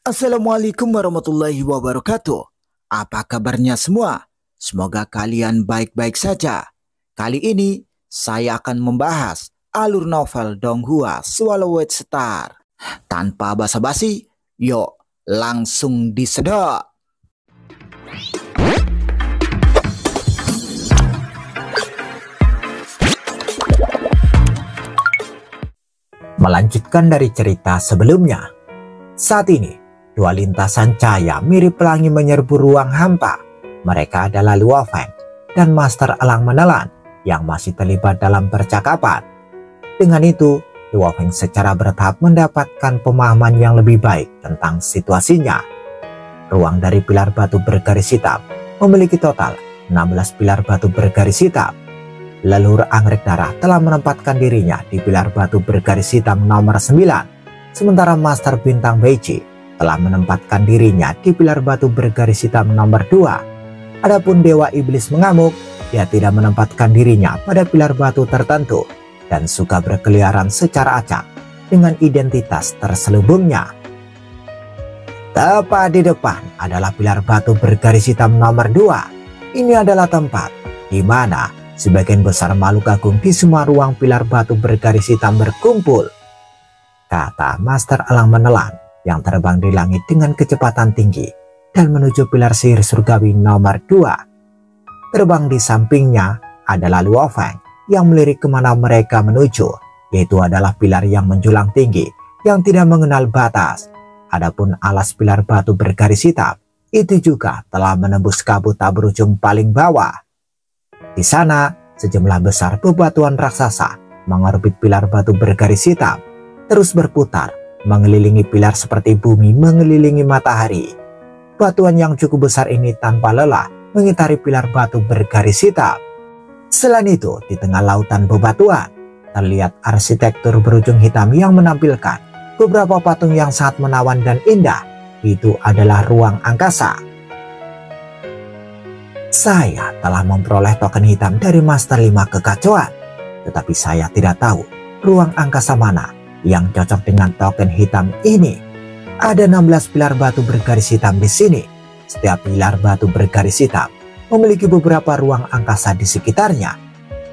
Assalamualaikum warahmatullahi wabarakatuh. Apa kabarnya semua? Semoga kalian baik-baik saja. Kali ini saya akan membahas alur novel Donghua Swallowed Star. Tanpa basa-basi, yuk langsung disedot. Melanjutkan dari cerita sebelumnya, saat ini dua lintasan cahaya mirip pelangi menyerbu ruang hampa. Mereka adalah Luo Feng dan Master Elang Menelan yang masih terlibat dalam percakapan. Dengan itu, Luo Feng secara bertahap mendapatkan pemahaman yang lebih baik tentang situasinya. Ruang dari pilar batu bergaris hitam memiliki total 16 pilar batu bergaris hitam. Leluhur Anggrek Darah telah menempatkan dirinya di pilar batu bergaris hitam nomor 9, sementara Master Bintang Beiji telah menempatkan dirinya di pilar batu bergaris hitam nomor 2. Adapun Dewa Iblis Mengamuk, dia tidak menempatkan dirinya pada pilar batu tertentu dan suka berkeliaran secara acak dengan identitas terselubungnya. Tepat di depan adalah pilar batu bergaris hitam nomor 2. Ini adalah tempat di mana sebagian besar makhluk agung di semua ruang pilar batu bergaris hitam berkumpul, kata Master Elang Menelan yang terbang di langit dengan kecepatan tinggi dan menuju pilar sihir surgawi nomor 2. Terbang di sampingnya adalah Luo Feng yang melirik kemana mereka menuju, yaitu adalah pilar yang menjulang tinggi yang tidak mengenal batas. Adapun alas pilar batu bergaris hitam itu juga telah menembus kabut tak berujung paling bawah. Di sana, sejumlah besar bebatuan raksasa mengorbit pilar batu bergaris hitam, terus berputar mengelilingi pilar seperti bumi mengelilingi matahari. Batuan yang cukup besar ini tanpa lelah mengitari pilar batu bergaris hitam. Selain itu, di tengah lautan bebatuan, terlihat arsitektur berujung hitam yang menampilkan beberapa patung yang sangat menawan dan indah. Itu adalah ruang angkasa. Saya telah memperoleh token hitam dari Master 5 Kekacauan, tetapi saya tidak tahu ruang angkasa mana yang cocok dengan token hitam ini. Ada 16 pilar batu bergaris hitam di sini. Setiap pilar batu bergaris hitam memiliki beberapa ruang angkasa di sekitarnya.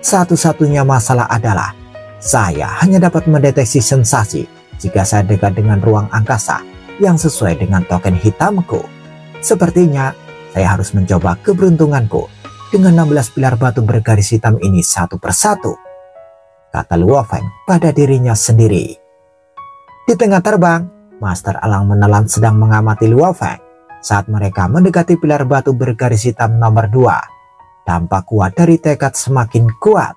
Satu-satunya masalah adalah saya hanya dapat mendeteksi sensasi jika saya dekat dengan ruang angkasa yang sesuai dengan token hitamku. Sepertinya saya harus mencoba keberuntunganku dengan 16 pilar batu bergaris hitam ini satu persatu, kata Luo Feng pada dirinya sendiri. Di tengah terbang, Master Elang Menelan sedang mengamati Luo Feng saat mereka mendekati pilar batu bergaris hitam nomor 2. Tampak kuat dari tekad semakin kuat.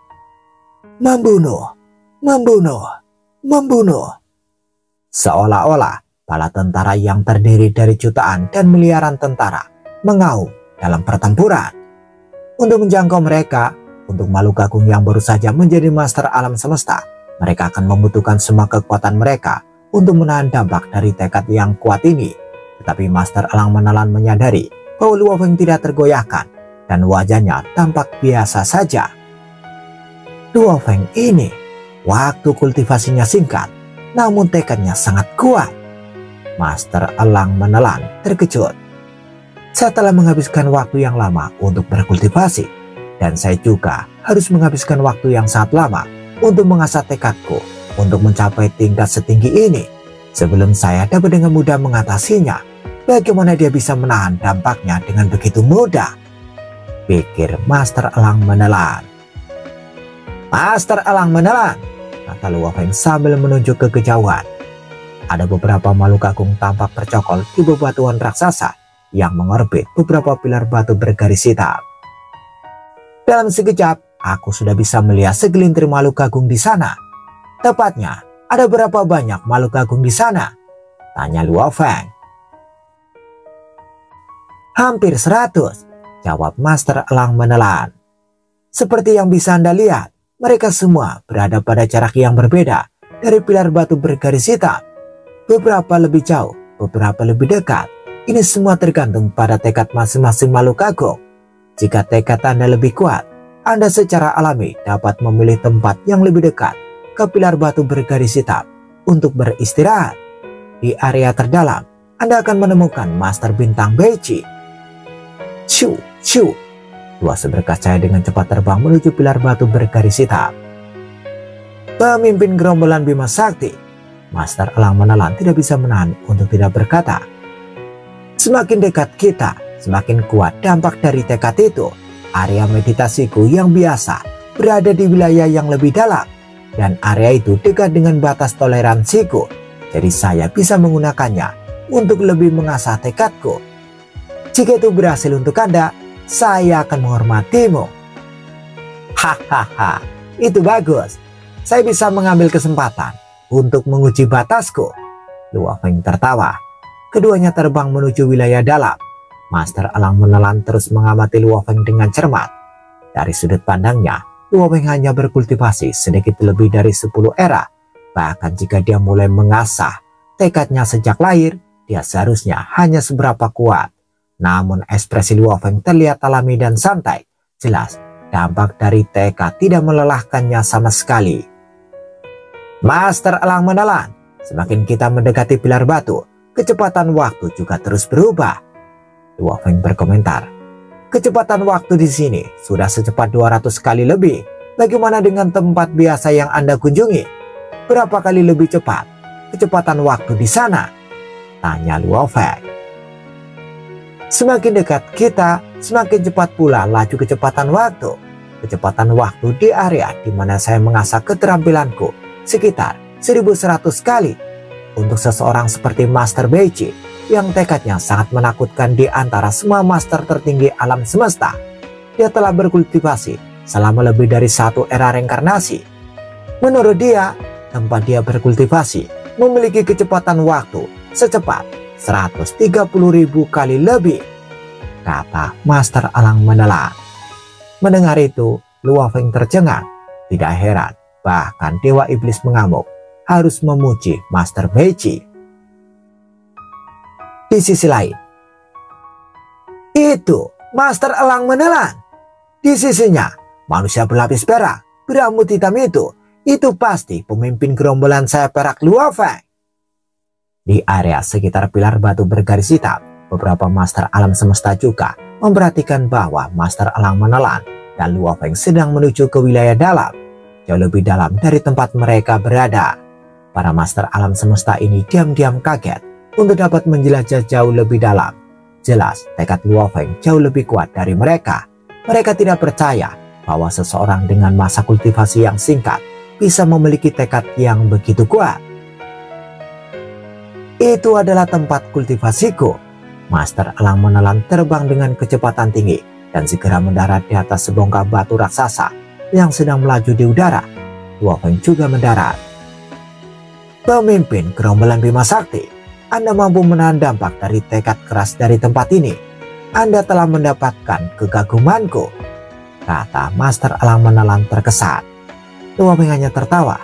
Membunuh, membunuh, membunuh. Seolah-olah bala tentara yang terdiri dari jutaan dan miliaran tentara mengaum dalam pertempuran. Untuk menjangkau mereka, untuk makhluk agung yang baru saja menjadi master alam semesta, mereka akan membutuhkan semua kekuatan mereka untuk menahan dampak dari tekad yang kuat ini. Tetapi Master Elang Menelan menyadari bahwa Luo Feng tidak tergoyahkan dan wajahnya tampak biasa saja. Luo Feng ini, waktu kultivasinya singkat, namun tekadnya sangat kuat. Master Elang Menelan terkejut. Saya telah menghabiskan waktu yang lama untuk berkultivasi, dan saya juga harus menghabiskan waktu yang sangat lama untuk mengasah tekadku untuk mencapai tingkat setinggi ini. Sebelum saya dapat dengan mudah mengatasinya, bagaimana dia bisa menahan dampaknya dengan begitu mudah? Pikir Master Elang Menelan. Master Elang Menelan, kata Luo Feng sambil menunjuk ke kejauhan. Ada beberapa makhluk agung tampak tercokol di bebatuan raksasa yang mengorbit beberapa pilar batu bergaris hitam. Dalam sekejap, aku sudah bisa melihat segelintir makhluk agung di sana. Tepatnya, ada berapa banyak makhluk agung di sana? Tanya Luo Feng. Hampir 100, jawab Master Elang Menelan. Seperti yang bisa Anda lihat, mereka semua berada pada jarak yang berbeda dari pilar batu bergaris hitam. Beberapa lebih jauh, beberapa lebih dekat. Ini semua tergantung pada tekad masing-masing makhluk agung. Jika tekad Anda lebih kuat, Anda secara alami dapat memilih tempat yang lebih dekat ke pilar batu bergaris hitam untuk beristirahat. Di area terdalam, Anda akan menemukan Master Bintang Beici. Ciu, ciu. Dua seberkas cahaya dengan cepat terbang menuju pilar batu bergaris hitam. Pemimpin gerombolan Bima Sakti, Master Elang Menelan tidak bisa menahan untuk tidak berkata. Semakin dekat kita, semakin kuat dampak dari tekad itu. Area meditasiku yang biasa berada di wilayah yang lebih dalam. Dan area itu dekat dengan batas toleransiku. Jadi saya bisa menggunakannya untuk lebih mengasah tekadku. Jika itu berhasil untuk Anda, saya akan menghormatimu. Hahaha, itu bagus. Saya bisa mengambil kesempatan untuk menguji batasku. Luo Feng tertawa. Keduanya terbang menuju wilayah dalam. Master Elang Menelan terus mengamati Luo Feng dengan cermat. Dari sudut pandangnya, Luo Feng hanya berkultivasi sedikit lebih dari 10 era. Bahkan jika dia mulai mengasah tekadnya sejak lahir, dia seharusnya hanya seberapa kuat. Namun ekspresi Luo Feng terlihat alami dan santai. Jelas, dampak dari tekad tidak melelahkannya sama sekali. Master Elang Menelan, semakin kita mendekati pilar batu, kecepatan waktu juga terus berubah. Luo Feng berkomentar. Kecepatan waktu di sini sudah secepat 200 kali lebih. Bagaimana dengan tempat biasa yang Anda kunjungi? Berapa kali lebih cepat kecepatan waktu di sana? Tanya Luo Feng. Semakin dekat kita, semakin cepat pula laju kecepatan waktu. Kecepatan waktu di area di mana saya mengasah keterampilanku sekitar 1100 kali. Untuk seseorang seperti Master Beici yang tekadnya sangat menakutkan di antara semua master tertinggi alam semesta, dia telah berkultivasi selama lebih dari 1 era reinkarnasi. Menurut dia, tempat dia berkultivasi memiliki kecepatan waktu secepat 130.000 kali lebih, kata Master Elang Menelan. Mendengar itu, Luo Feng tercengang. Tidak heran, bahkan Dewa Iblis mengamuk harus memuji Master Beici. Di sisi lain, itu Master Elang Menelan. Di sisinya, manusia berlapis perak berambut hitam itu pasti pemimpin gerombolan saya perak Luo Feng. Di area sekitar pilar batu bergaris hitam, beberapa master alam semesta juga memperhatikan bahwa Master Elang Menelan dan Luo Feng sedang menuju ke wilayah dalam, jauh lebih dalam dari tempat mereka berada. Para master alam semesta ini diam-diam kaget untuk dapat menjelajah jauh lebih dalam. Jelas tekad Luo Feng jauh lebih kuat dari mereka. Mereka tidak percaya bahwa seseorang dengan masa kultivasi yang singkat bisa memiliki tekad yang begitu kuat. Itu adalah tempat kultivasiku. Master Elang Menelan terbang dengan kecepatan tinggi dan segera mendarat di atas sebongkah batu raksasa yang sedang melaju di udara. Luo Feng juga mendarat. Pemimpin gerombolan Bima Sakti, Anda mampu menahan dampak dari tekad keras dari tempat ini. Anda telah mendapatkan kegagumanku, kata Master Elang Menelan terkesan. Luo Feng hanya tertawa.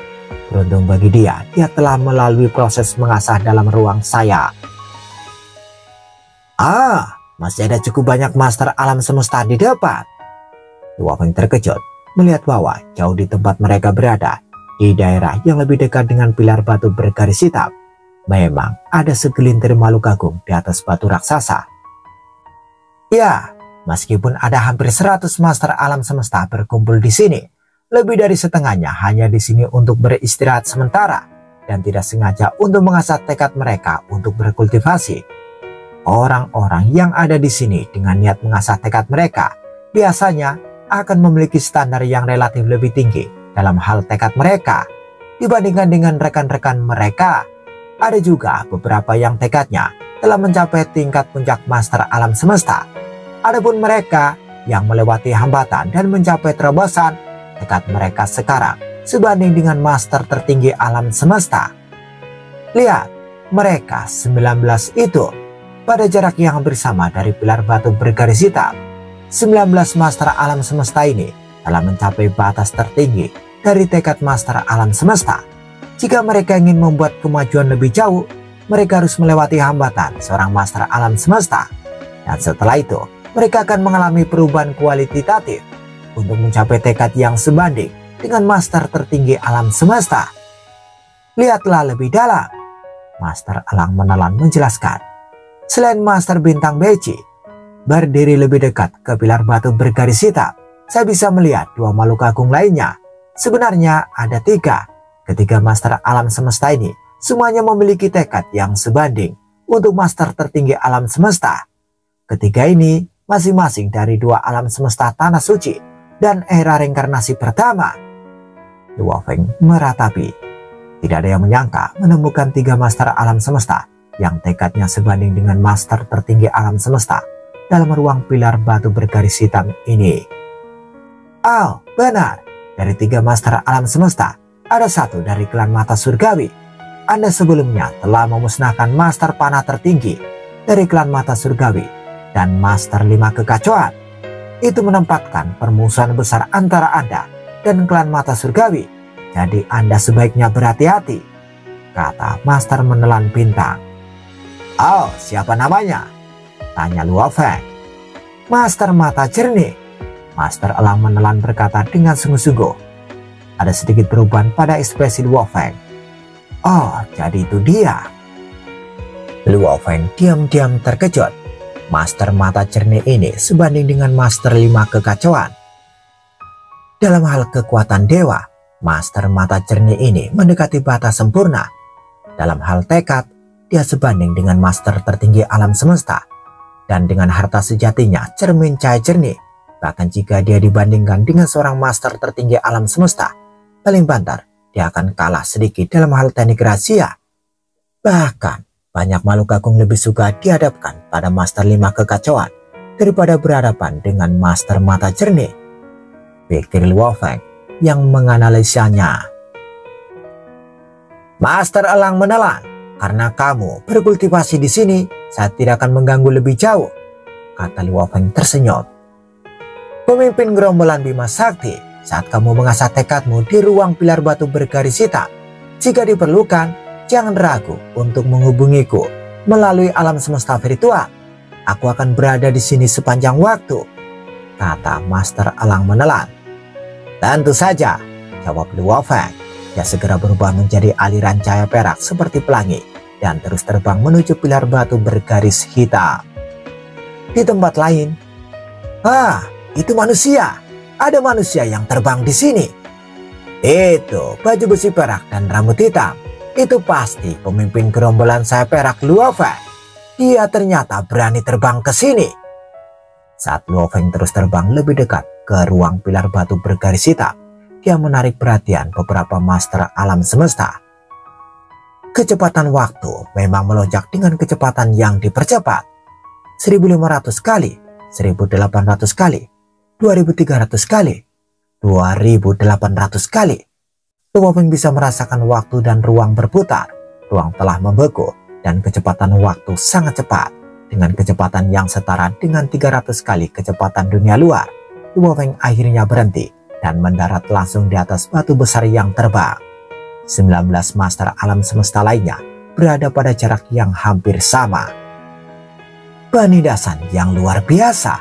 Beruntung bagi dia, dia telah melalui proses mengasah dalam ruang saya. Masih ada cukup banyak master alam semesta di depan. Luo Feng terkejut melihat bahwa jauh di tempat mereka berada, di daerah yang lebih dekat dengan pilar batu bergaris hitam, memang ada segelintir makhluk agung di atas batu raksasa. Ya, meskipun ada hampir 100 master alam semesta berkumpul di sini, lebih dari setengahnya hanya di sini untuk beristirahat sementara dan tidak sengaja untuk mengasah tekad mereka untuk berkultivasi. Orang-orang yang ada di sini dengan niat mengasah tekad mereka biasanya akan memiliki standar yang relatif lebih tinggi dalam hal tekad mereka dibandingkan dengan rekan-rekan mereka. Ada juga beberapa yang tekadnya telah mencapai tingkat puncak master alam semesta. Adapun mereka yang melewati hambatan dan mencapai terobosan, tekad mereka sekarang sebanding dengan master tertinggi alam semesta. Lihat, mereka 19 itu pada jarak yang hampir sama dari pilar batu bergaris hitam. 19 master alam semesta ini telah mencapai batas tertinggi dari tekad master alam semesta. Jika mereka ingin membuat kemajuan lebih jauh, mereka harus melewati hambatan seorang master alam semesta. Dan setelah itu, mereka akan mengalami perubahan kualitatif untuk mencapai tekad yang sebanding dengan master tertinggi alam semesta. Lihatlah lebih dalam, Master Elang Menelan menjelaskan. Selain Master Bintang Beci berdiri lebih dekat ke pilar batu bergaris hitam, saya bisa melihat dua makhluk agung lainnya. Sebenarnya ada tiga. Ketiga master alam semesta ini semuanya memiliki tekad yang sebanding untuk master tertinggi alam semesta. Ketiga ini masing-masing dari dua alam semesta tanah suci dan era reinkarnasi pertama. Luo Feng meratapi. Tidak ada yang menyangka menemukan tiga master alam semesta yang tekadnya sebanding dengan master tertinggi alam semesta dalam ruang pilar batu bergaris hitam ini. Oh, benar. Dari tiga master alam semesta, ada satu dari klan mata surgawi. Anda sebelumnya telah memusnahkan master panah tertinggi dari klan mata surgawi dan master 5 kekacauan. Itu menempatkan permusuhan besar antara Anda dan klan mata surgawi. Jadi Anda sebaiknya berhati-hati, kata master menelan bintang. Oh, siapa namanya? Tanya Luo Feng. Master mata jernih. Master elang menelan berkata dengan sungguh-sungguh. Ada sedikit perubahan pada ekspresi Luo Feng. Oh, jadi itu dia. Luo Feng diam-diam terkejut. Master mata jernih ini sebanding dengan master 5 kekacauan. Dalam hal kekuatan dewa, master mata jernih ini mendekati batas sempurna. Dalam hal tekad, dia sebanding dengan master tertinggi alam semesta. Dan dengan harta sejatinya cermin cahaya jernih. Bahkan jika dia dibandingkan dengan seorang master tertinggi alam semesta, paling banter dia akan kalah sedikit dalam hal teknik rahasia. Bahkan banyak makhluk agung lebih suka dihadapkan pada master 5 kekacauan daripada berhadapan dengan master mata jernih, pikir Luo Feng yang menganalisanya. Master elang menelan, karena kamu berkultivasi di sini, saya tidak akan mengganggu lebih jauh, kata Luo Feng tersenyum. Pemimpin gerombolan Bima Sakti, saat kamu mengasah tekadmu di ruang pilar batu bergaris hitam, jika diperlukan, jangan ragu untuk menghubungiku melalui alam semesta virtual. Aku akan berada di sini sepanjang waktu, kata Master Elang menelan. Tentu saja, jawab Luo Feng. Dia segera berubah menjadi aliran cahaya perak seperti pelangi dan terus terbang menuju pilar batu bergaris hitam. Di tempat lain, itu manusia. Ada manusia yang terbang di sini. Itu baju besi perak dan rambut hitam. Itu pasti pemimpin gerombolan saya perak Luo Feng. Dia ternyata berani terbang ke sini. Saat Luo Feng terus terbang lebih dekat ke ruang pilar batu bergaris hitam, dia menarik perhatian beberapa master alam semesta. Kecepatan waktu memang melonjak dengan kecepatan yang dipercepat. 1500 kali, 1800 kali, 2300 kali, 2800 kali. Luo Feng bisa merasakan waktu dan ruang berputar. Ruang telah membeku dan kecepatan waktu sangat cepat. Dengan kecepatan yang setara dengan 300 kali kecepatan dunia luar, Luo Feng akhirnya berhenti dan mendarat langsung di atas batu besar yang terbang. 19 master alam semesta lainnya berada pada jarak yang hampir sama. Penindasan yang luar biasa.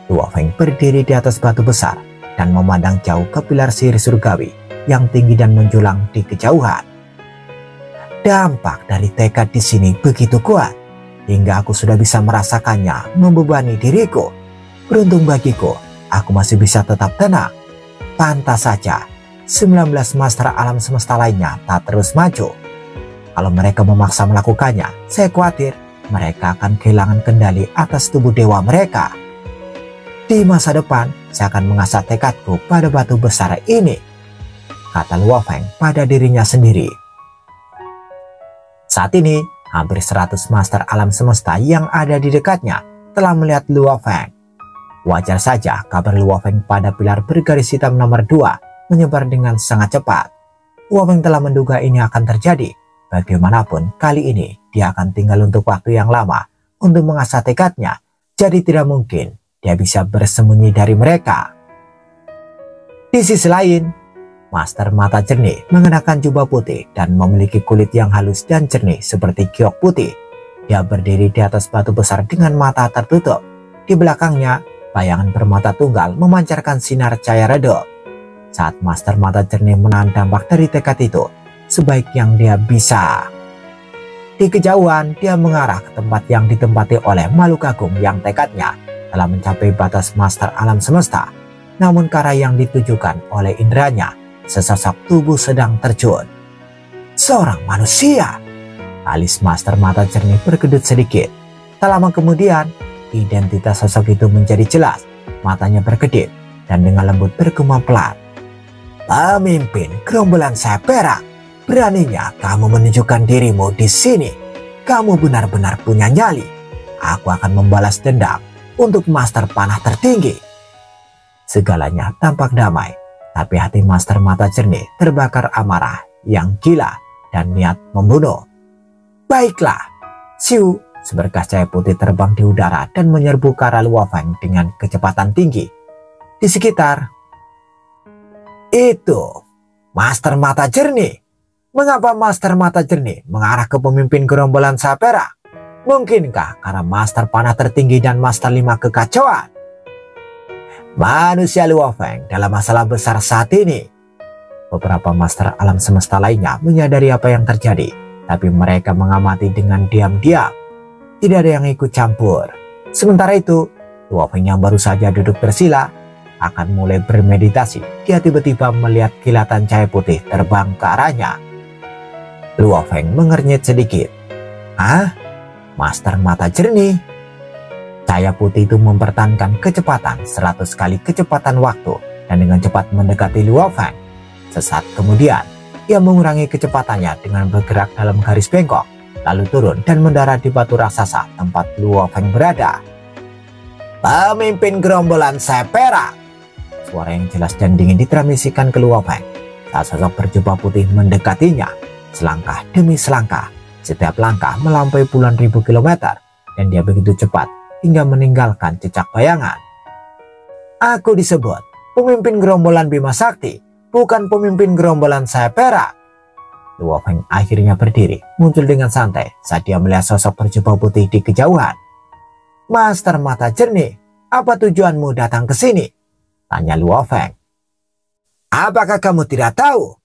Luo Feng berdiri di atas batu besar dan memandang jauh ke pilar sihir surgawi yang tinggi dan menjulang di kejauhan. Dampak dari tekad di sini begitu kuat hingga aku sudah bisa merasakannya membebani diriku. Beruntung bagiku, aku masih bisa tetap tenang. Pantas saja 19 master alam semesta lainnya tak terus maju. Kalau mereka memaksa melakukannya, saya khawatir mereka akan kehilangan kendali atas tubuh dewa mereka. Di masa depan, saya akan mengasah tekadku pada batu besar ini, kata Luo Feng pada dirinya sendiri. Saat ini, hampir 100 master alam semesta yang ada di dekatnya telah melihat Luo Feng. Wajar saja kabar Luo Feng pada pilar bergaris hitam nomor 2 menyebar dengan sangat cepat. Luo Feng telah menduga ini akan terjadi. Bagaimanapun, kali ini dia akan tinggal untuk waktu yang lama untuk mengasah tekadnya, jadi tidak mungkin dia bisa bersembunyi dari mereka. Di sisi lain, Master Mata Jernih mengenakan jubah putih dan memiliki kulit yang halus dan jernih seperti giok putih. Dia berdiri di atas batu besar dengan mata tertutup. Di belakangnya, bayangan bermata tunggal memancarkan sinar cahaya redup. Saat Master Mata Jernih menahan dampak dari tekad itu, sebaik yang dia bisa. Di kejauhan, dia mengarah ke tempat yang ditempati oleh makhluk agung yang tekadnya telah mencapai batas master alam semesta. Namun ke arah yang ditujukan oleh inderanya, sesosok tubuh sedang terjun. Seorang manusia. Alis master mata jernih berkedut sedikit. Tak lama kemudian, identitas sosok itu menjadi jelas. Matanya berkedip dan dengan lembut bergema pelan. Pemimpin gerombolan sayap perak, beraninya kamu menunjukkan dirimu di sini. Kamu benar-benar punya nyali. Aku akan membalas dendam untuk master panah tertinggi. Segalanya tampak damai, tapi hati master mata jernih terbakar amarah yang gila dan niat membunuh. Baiklah, siu, seberkas cahaya putih terbang di udara dan menyerbu ke arah Luo Feng dengan kecepatan tinggi. Di sekitar itu, master mata jernih. Mengapa master mata jernih mengarah ke pemimpin gerombolan sayap perak? Mungkinkah karena master panah tertinggi dan master 5 kekacauan? Manusia Luo Feng dalam masalah besar saat ini. Beberapa master alam semesta lainnya menyadari apa yang terjadi, tapi mereka mengamati dengan diam-diam. Tidak ada yang ikut campur. Sementara itu, Luo Feng yang baru saja duduk bersila akan mulai bermeditasi. Dia tiba-tiba melihat kilatan cahaya putih terbang ke arahnya. Luo Feng mengernyit sedikit. Ah, master mata jernih. Cahaya putih itu mempertahankan kecepatan 100 kali kecepatan waktu dan dengan cepat mendekati Luo Feng. Sesaat kemudian, ia mengurangi kecepatannya dengan bergerak dalam garis bengkok, lalu turun dan mendarat di batu raksasa tempat Luo Feng berada. Pemimpin gerombolan sayap perak. Suara yang jelas dan dingin ditransmisikan ke Luo Feng saat sosok berjubah putih mendekatinya. Selangkah demi selangkah, setiap langkah melampaui puluhan ribu kilometer, dan dia begitu cepat hingga meninggalkan jejak bayangan. Aku disebut pemimpin gerombolan Bima Sakti, bukan pemimpin gerombolan sayap perak. Luo Feng akhirnya berdiri, muncul dengan santai saat dia melihat sosok berjubah putih di kejauhan. Master mata jernih, apa tujuanmu datang ke sini? Tanya Luo Feng. Apakah kamu tidak tahu?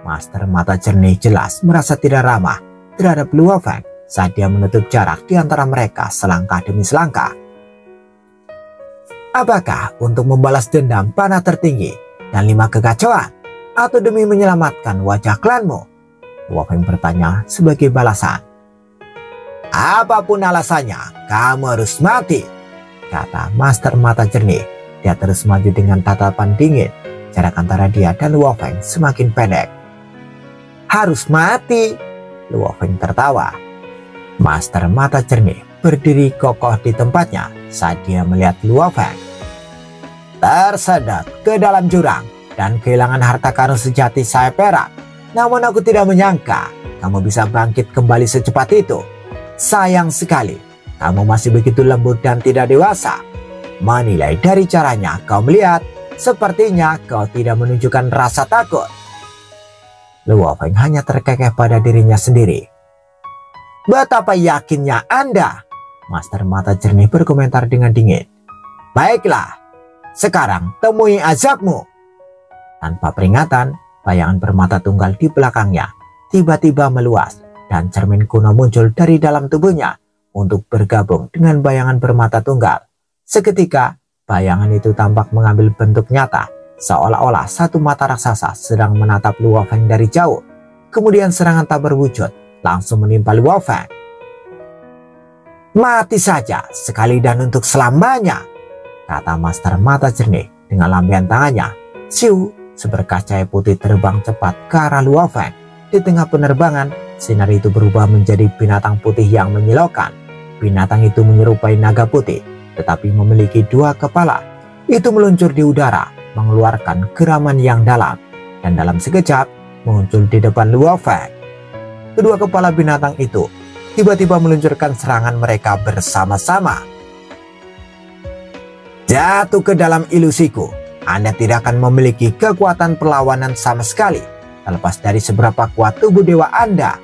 Master mata jernih jelas merasa tidak ramah terhadap Luo Feng saat dia menutup jarak di antara mereka selangkah demi selangkah. Apakah untuk membalas dendam panah tertinggi dan 5 kekacauan, atau demi menyelamatkan wajah klanmu? Luo Feng bertanya sebagai balasan. Apapun alasannya, kamu harus mati, kata master mata jernih. Dia terus maju dengan tatapan dingin. Jarak antara dia dan Luo Feng semakin pendek. Harus mati, Luo Feng tertawa. Master mata jernih berdiri kokoh di tempatnya saat dia melihat Luo Feng tersedot ke dalam jurang dan kehilangan harta karun sejati sayap perak. Namun aku tidak menyangka kamu bisa bangkit kembali secepat itu. Sayang sekali, kamu masih begitu lembut dan tidak dewasa. Menilai dari caranya kau melihat, sepertinya kau tidak menunjukkan rasa takut. Luo Feng hanya terkekeh pada dirinya sendiri. Betapa yakinnya Anda, master mata jernih berkomentar dengan dingin. Baiklah, sekarang temui azabmu. Tanpa peringatan, bayangan bermata tunggal di belakangnya tiba-tiba meluas dan cermin kuno muncul dari dalam tubuhnya untuk bergabung dengan bayangan bermata tunggal. Seketika, bayangan itu tampak mengambil bentuk nyata, seolah-olah satu mata raksasa sedang menatap Luo Feng dari jauh. Kemudian serangan tak berwujud langsung menimpa Luo Feng. Mati saja sekali dan untuk selamanya, kata master mata jernih dengan lambaian tangannya. Siu, seberkas cahaya putih terbang cepat ke arah Luo Feng. Di tengah penerbangan, sinar itu berubah menjadi binatang putih yang menyilaukan. Binatang itu menyerupai naga putih, tetapi memiliki 2 kepala. Itu meluncur di udara, mengeluarkan geraman yang dalam, dan dalam sekejap muncul di depan Luo Feng. Kedua kepala binatang itu tiba-tiba meluncurkan serangan mereka bersama-sama. Jatuh ke dalam ilusiku. Anda tidak akan memiliki kekuatan perlawanan sama sekali, terlepas dari seberapa kuat tubuh dewa Anda,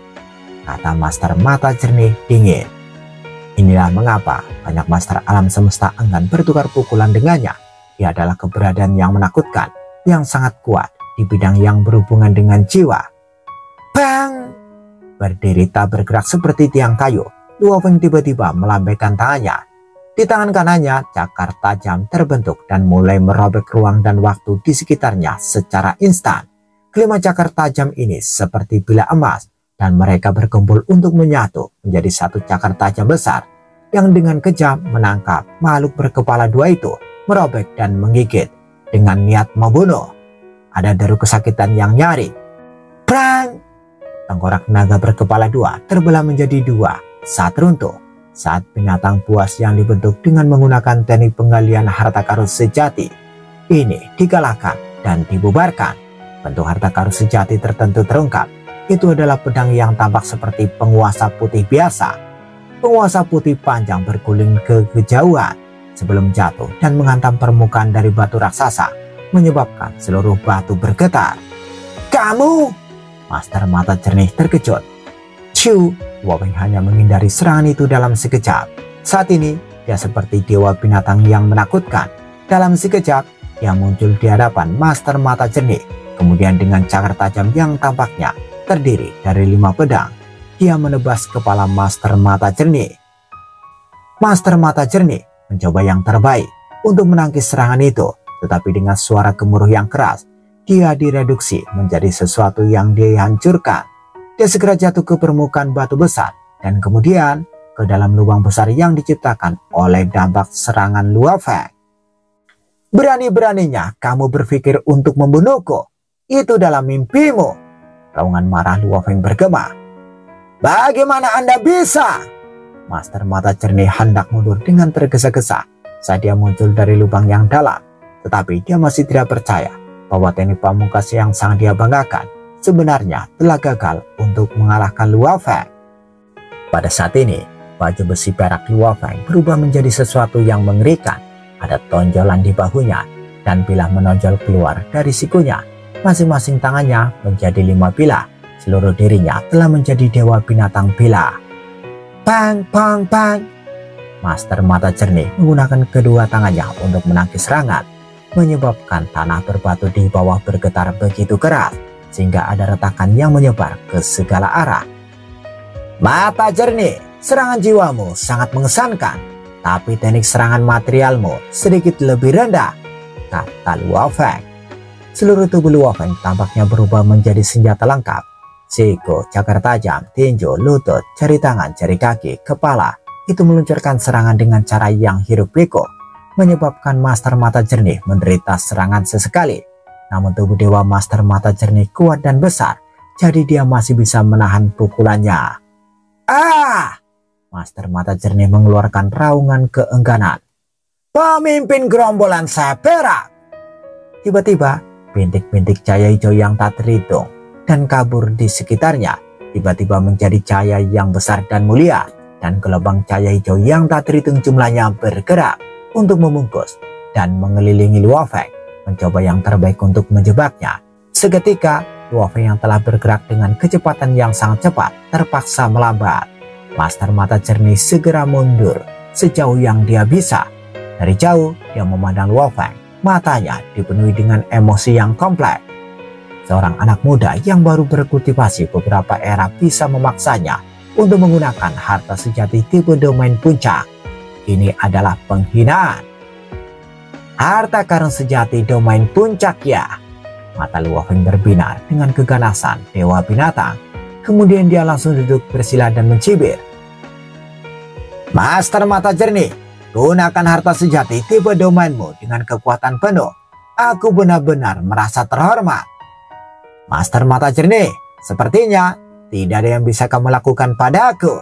kata master mata jernih dingin. Inilah mengapa banyak master alam semesta enggan bertukar pukulan dengannya. Dia adalah keberadaan yang menakutkan, yang sangat kuat di bidang yang berhubungan dengan jiwa. Bang! Berdiri tak bergerak seperti tiang kayu, Luo Feng tiba-tiba melambaikan tangannya. Di tangan kanannya, cakar tajam terbentuk dan mulai merobek ruang dan waktu di sekitarnya secara instan. Kelima cakar tajam ini seperti bilah emas dan mereka berkumpul untuk menyatu menjadi satu cakar tajam besar yang dengan kejam menangkap makhluk berkepala dua itu, merobek dan menggigit dengan niat membunuh. Ada deru kesakitan yang nyaring. Prang! Tengkorak naga berkepala dua terbelah menjadi dua saat runtuh. Saat binatang buas yang dibentuk dengan menggunakan teknik penggalian harta karun sejati ini digalakkan dan dibubarkan. Bentuk harta karun sejati tertentu terungkap. Itu adalah pedang yang tampak seperti penguasa putih biasa. Penguasa putih panjang berguling ke kejauhan sebelum jatuh dan menghantam permukaan dari batu raksasa, menyebabkan seluruh batu bergetar. Kamu! Master Mata Jernih terkejut. Ciu, Luo Feng hanya menghindari serangan itu dalam sekejap. Saat ini, dia seperti dewa binatang yang menakutkan. Dalam sekejap, dia muncul di hadapan Master Mata Jernih. Kemudian dengan cakar tajam yang tampaknya terdiri dari 5 pedang, dia menebas kepala Master Mata Jernih. Master Mata Jernih mencoba yang terbaik untuk menangkis serangan itu, tetapi dengan suara gemuruh yang keras, dia direduksi menjadi sesuatu yang dihancurkan. Dia segera jatuh ke permukaan batu besar dan kemudian ke dalam lubang besar yang diciptakan oleh dampak serangan Luo Feng. Berani-beraninya kamu berpikir untuk membunuhku. Itu dalam mimpimu. Raungan marah Luo Feng bergema. Bagaimana Anda bisa? Master Mata Jernih hendak mundur dengan tergesa-gesa saat dia muncul dari lubang yang dalam. Tetapi dia masih tidak percaya bahwa teknik pamungkas yang sangat dia banggakan sebenarnya telah gagal untuk mengalahkan Luo Feng. Pada saat ini, baju besi perak Luo Feng berubah menjadi sesuatu yang mengerikan. Ada tonjolan di bahunya dan bilah menonjol keluar dari sikunya. Masing-masing tangannya menjadi 5 bilah. Seluruh dirinya telah menjadi dewa binatang bilah. Bang, bang, bang. Master Mata Jernih menggunakan kedua tangannya untuk menangkis serangan, menyebabkan tanah berbatu di bawah bergetar begitu keras sehingga ada retakan yang menyebar ke segala arah. Mata Jernih, serangan jiwamu sangat mengesankan, tapi teknik serangan materialmu sedikit lebih rendah, kata Luo Feng. Seluruh tubuh Luo Feng tampaknya berubah menjadi senjata lengkap. Siku, cakar tajam, tinju, lutut, jari tangan, jari kaki, kepala itu meluncurkan serangan dengan cara yang hiruk pikuk, menyebabkan Master Mata Jernih menderita serangan sesekali. Namun tubuh dewa Master Mata Jernih kuat dan besar, jadi dia masih bisa menahan pukulannya. Ah! Master Mata Jernih mengeluarkan raungan keengganan. Pemimpin gerombolan saya perak! Tiba-tiba, bintik-bintik cahaya hijau yang tak terhitung dan kabur di sekitarnya tiba-tiba menjadi cahaya yang besar dan mulia, dan gelombang cahaya hijau yang tak terhitung jumlahnya bergerak untuk membungkus dan mengelilingi Luo Feng, mencoba yang terbaik untuk menjebaknya. Seketika, Luo Feng yang telah bergerak dengan kecepatan yang sangat cepat terpaksa melambat. Master Mata Jernih segera mundur sejauh yang dia bisa. Dari jauh, dia memandang Luo Feng. Matanya dipenuhi dengan emosi yang kompleks. Seorang anak muda yang baru berkultivasi beberapa era bisa memaksanya untuk menggunakan harta sejati tipe domain puncak. Ini adalah penghinaan. Harta karun sejati domain puncak ya. Mata Luo Feng berbinar dengan keganasan dewa binatang. Kemudian dia langsung duduk bersila dan mencibir. Master Mata Jernih, gunakan harta sejati tipe domainmu dengan kekuatan penuh. Aku benar-benar merasa terhormat. Master Mata Jernih, sepertinya tidak ada yang bisa kamu lakukan padaku.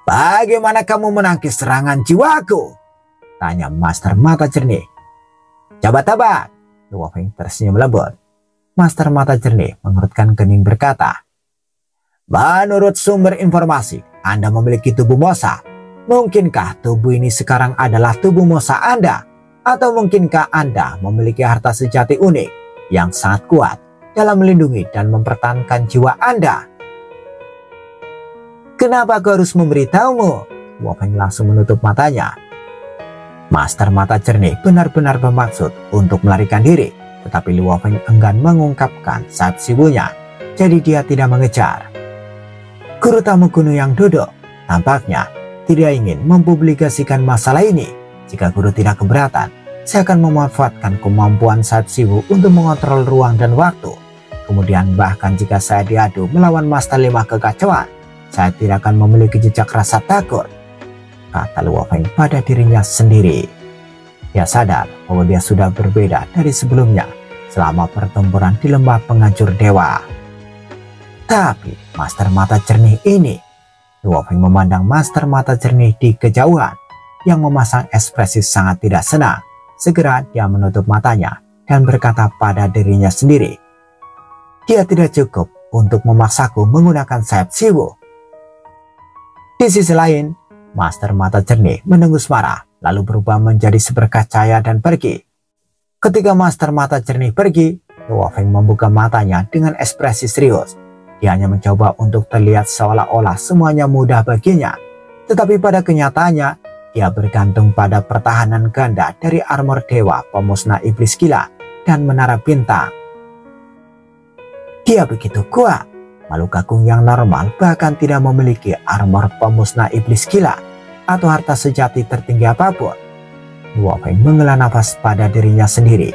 Bagaimana kamu menangkis serangan jiwaku? Tanya Master Mata Jernih. Coba tebak. Luo Feng tersenyum lembut. Master Mata Jernih mengerutkan kening berkata, menurut sumber informasi, Anda memiliki tubuh Mosa. Mungkinkah tubuh ini sekarang adalah tubuh Mosa Anda? Atau mungkinkah Anda memiliki harta sejati unik yang sangat kuat dalam melindungi dan mempertahankan jiwa Anda? Kenapa aku harus memberitahumu? Luo Feng langsung menutup matanya. Master Mata Jernih benar-benar bermaksud untuk melarikan diri, tetapi Luo Feng enggan mengungkapkan saat sibuknya. jadi dia tidak mengejar. Guru tamu kuno yang duduk tampaknya tidak ingin mempublikasikan masalah ini. Jika guru tidak keberatan, saya akan memanfaatkan kemampuan Saib Siwu untuk mengontrol ruang dan waktu. Kemudian bahkan jika saya diadu melawan Master 5 kekacauan, saya tidak akan memiliki jejak rasa takut, kata Luo Feng pada dirinya sendiri. Dia sadar bahwa dia sudah berbeda dari sebelumnya selama pertempuran di lembah penghancur dewa. Tapi Master Mata Jernih ini, Luo Feng memandang Master Mata Jernih di kejauhan yang memasang ekspresi sangat tidak senang. Segera dia menutup matanya dan berkata pada dirinya sendiri, dia tidak cukup untuk memaksaku menggunakan Saib Siwu. Di sisi lain, Master Mata Jernih mendengus marah lalu berubah menjadi seberkas cahaya dan pergi. Ketika Master Mata Jernih pergi, Luo Feng membuka matanya dengan ekspresi serius. Dia hanya mencoba untuk terlihat seolah-olah semuanya mudah baginya. Tetapi pada kenyataannya, dia bergantung pada pertahanan ganda dari armor dewa pemusnah iblis gila dan menara bintang. Dia begitu kuat, makhluk agung yang normal bahkan tidak memiliki armor pemusnah iblis gila atau harta sejati tertinggi apapun. Luo Feng menghela nafas pada dirinya sendiri.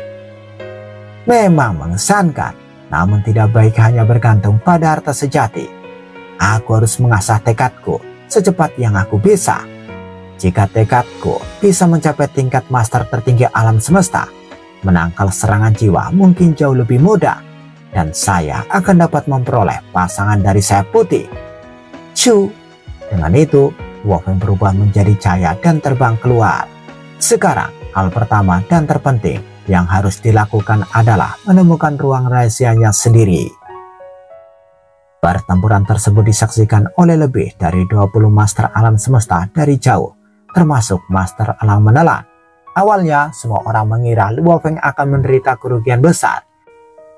Memang mengesankan, namun tidak baik hanya bergantung pada harta sejati. Aku harus mengasah tekadku secepat yang aku bisa. Jika tekadku bisa mencapai tingkat master tertinggi alam semesta, menangkal serangan jiwa mungkin jauh lebih mudah. Dan saya akan dapat memperoleh pasangan dari sayap putih. Cu! Dengan itu, Luo Feng berubah menjadi cahaya dan terbang keluar. Sekarang, hal pertama dan terpenting yang harus dilakukan adalah menemukan ruang rahasianya sendiri. Pertempuran tersebut disaksikan oleh lebih dari 20 master alam semesta dari jauh, termasuk master alam menelan. Awalnya, semua orang mengira Luo Feng akan menderita kerugian besar.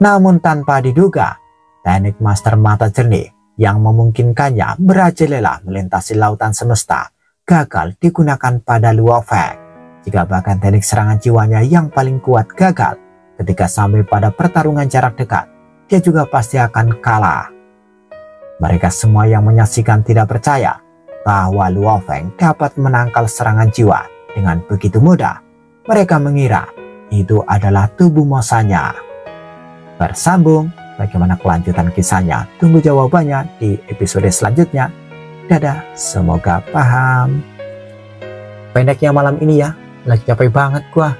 Namun tanpa diduga, teknik Master Mata Jernih yang memungkinkannya merajalela melintasi lautan semesta gagal digunakan pada Luo Feng. Jika bahkan teknik serangan jiwanya yang paling kuat gagal, ketika sampai pada pertarungan jarak dekat, dia juga pasti akan kalah. Mereka semua yang menyaksikan tidak percaya bahwa Luo Feng dapat menangkal serangan jiwa dengan begitu mudah. Mereka mengira itu adalah tubuh mosanya. Bersambung, bagaimana kelanjutan kisahnya? Tunggu jawabannya di episode selanjutnya. Dadah, semoga paham. Pendeknya malam ini ya, lagi capek banget gua.